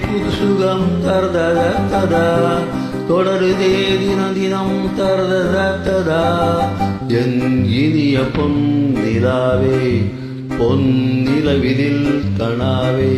புது சுகம் தரதா தொடருதே தினம் தினம் தரதா என் இனிய பொன் நிலாவே பொன் நிலவிதில் கனாவே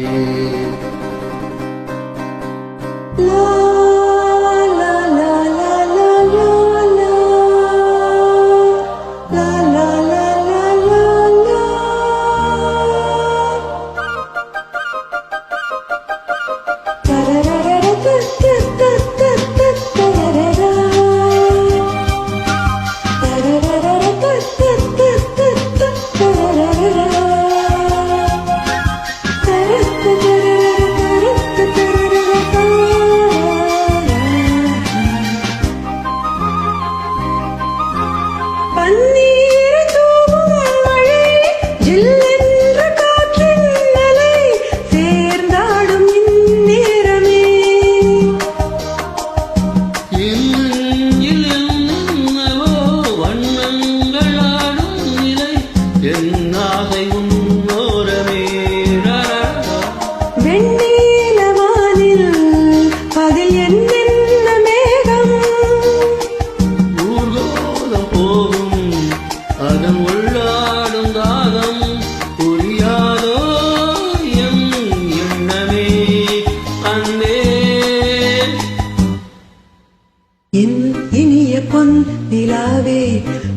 என் இனிய பொன் நிலாவே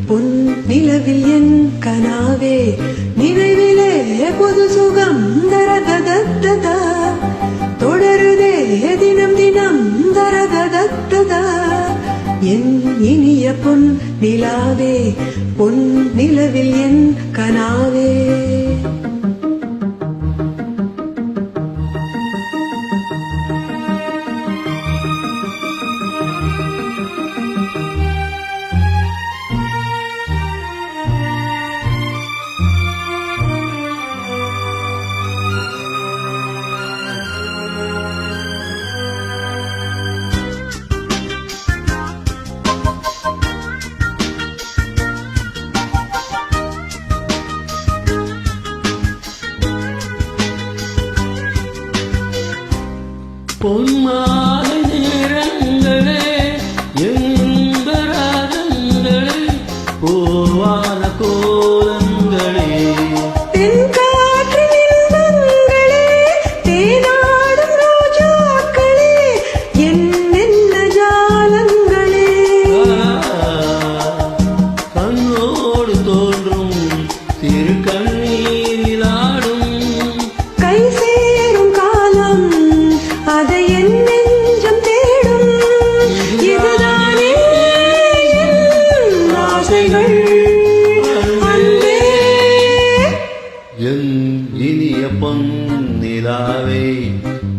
பொன் நிலவில் என் கனாவே நினைவிலே புது சுகம் தரததா தொடருதே தினம் தினம் தரததா என் இனிய பொன் நிலாவே பொன் நிலவில் என் கனாவே பொன்மாலை நேரங்களே எந்த ராகங்களே பூவான கோலங்களே தென்காற்றின் இன்பங்களே தேனாடும் ரோஜாக்களே என்னென்ன ஜாலங்களே கண்ணோடு தோன்றும் திரு கண்ணீரிலாடும் கை சேரும் காலம் அதை என் நெஞ்சம் தேடும் இதுதானே ஆசைகள் அன்பே என் இனிய பொன் நிலாவே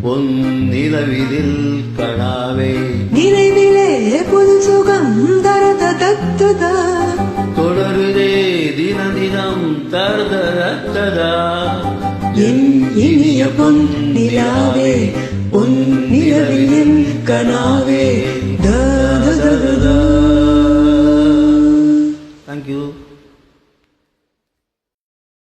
பொன் நிலவிதில் கனாவே நினைவிலே புது சுகம் தரததா தொடருதே தினம் தினம் தரததா என் இனிய பொன் நிலாவே பொன் நிலவில் என் கனாவே Thank you.